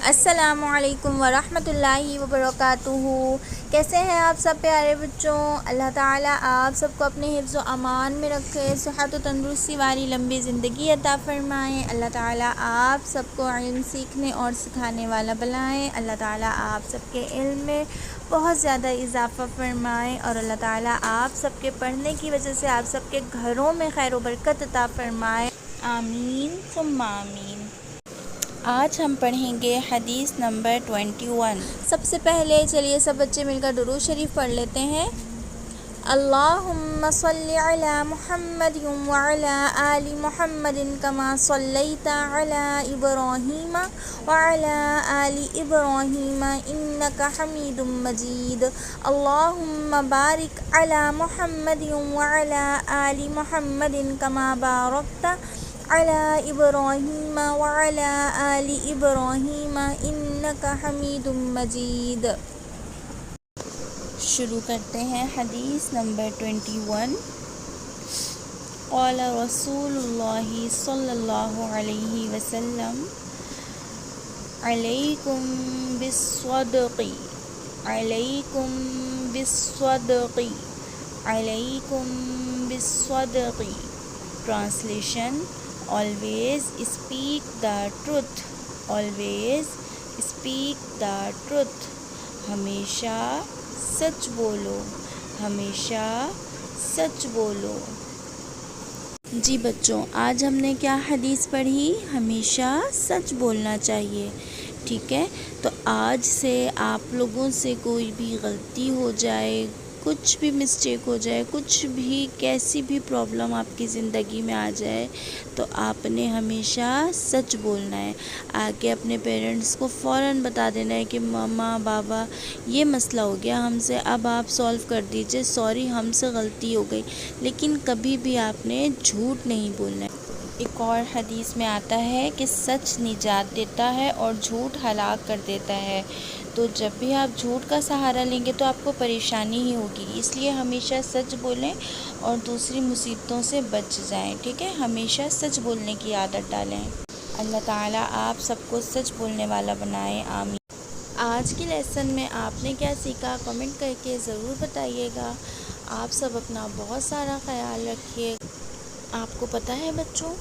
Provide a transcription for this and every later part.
السلام علیکم ورحمۃ اللہ وبرکاتہ۔ کیسے ہیں آپ سب پیارے بچوں؟ اللہ تعالیٰ آپ سب کو اپنے حفظ و امان میں رکھے، صحت و تندرستی والی لمبی زندگی عطا فرمائیں۔ اللہ تعالیٰ آپ سب کو علم سیکھنے اور سکھانے والا بنائیں۔ اللہ تعالیٰ آپ سب کے علم میں بہت زیادہ اضافہ فرمائیں، اور اللہ تعالیٰ آپ سب کے پڑھنے کی وجہ سے آپ سب کے گھروں میں خیر و برکت عطا فرمائیں، آمین ثم آمین۔ آج ہم پڑھیں گے حدیث نمبر 21۔ سب سے پہلے چلیے سب بچے مل کر درود شریف پڑھ لیتے ہیں۔ اللہم صلی علی محمد وعلی آل محمد کما صلیت علی ابراہیم وعلی آل ابراہیم انک حمید مجید۔ اللہم بارک علی محمد وعلی آل محمد کما بارکت علی ابراہیم وعلی آل ابراہیم انک حمید مجید۔ شروع کرتے ہیں حدیث نمبر 21۔ قال رسول اللہ صلی اللہ علیہ وسلم علیکم بالصدق علیکم بالصدق علیکم بالصدق۔ Translation: always speak the truth, always speak the truth۔ ہمیشہ سچ بولو، ہمیشہ سچ بولو۔ جی بچوں، آج ہم نے کیا حدیث پڑھی؟ ہمیشہ سچ بولنا چاہیے، ٹھیک ہے؟ تو آج سے آپ لوگوں سے کوئی بھی غلطی ہو جائے، کچھ بھی مسٹیک ہو جائے، کچھ بھی کیسی بھی پرابلم آپ کی زندگی میں آ جائے، تو آپ نے ہمیشہ سچ بولنا ہے۔ آگے اپنے پیرنٹس کو فوراً بتا دینا ہے کہ ماما بابا یہ مسئلہ ہو گیا ہم سے، اب آپ سولو کر دیجئے، سوری ہم سے غلطی ہو گئی۔ لیکن کبھی بھی آپ نے جھوٹ نہیں بولنا ہے۔ ایک اور حدیث میں آتا ہے کہ سچ نجات دیتا ہے اور جھوٹ ہلاک کر دیتا ہے۔ تو جب بھی آپ جھوٹ کا سہارا لیں گے تو آپ کو پریشانی ہی ہوگی، اس لیے ہمیشہ سچ بولیں اور دوسری مصیبتوں سے بچ جائیں، ٹھیک ہے؟ ہمیشہ سچ بولنے کی عادت ڈالیں۔ اللہ تعالیٰ آپ سب کو سچ بولنے والا بنائے، آمین۔ آج کی لیسن میں آپ نے کیا سیکھا؟ کمنٹ کر کے ضرور بتائیے گا۔ آپ سب اپنا بہت سارا خیال رکھیے۔ آپ کو پتہ ہے بچوں،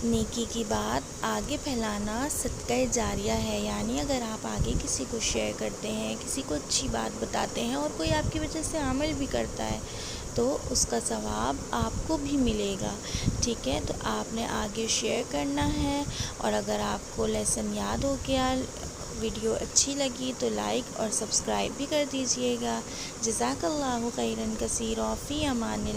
نیکی کی بات آگے پھیلانا صدقہ جاریہ ہے، یعنی اگر آپ آگے کسی کو شیئر کرتے ہیں، کسی کو اچھی بات بتاتے ہیں اور کوئی آپ کی وجہ سے عمل بھی کرتا ہے تو اس کا ثواب آپ کو بھی ملے گا، ٹھیک ہے؟ تو آپ نے آگے شیئر کرنا ہے، اور اگر آپ کو لیسن یاد ہو گیا، ویڈیو اچھی لگی تو لائک اور سبسکرائب بھی کر دیجئے گا۔ جزاک اللہ خیرا کثیرا، فی امان اللہ۔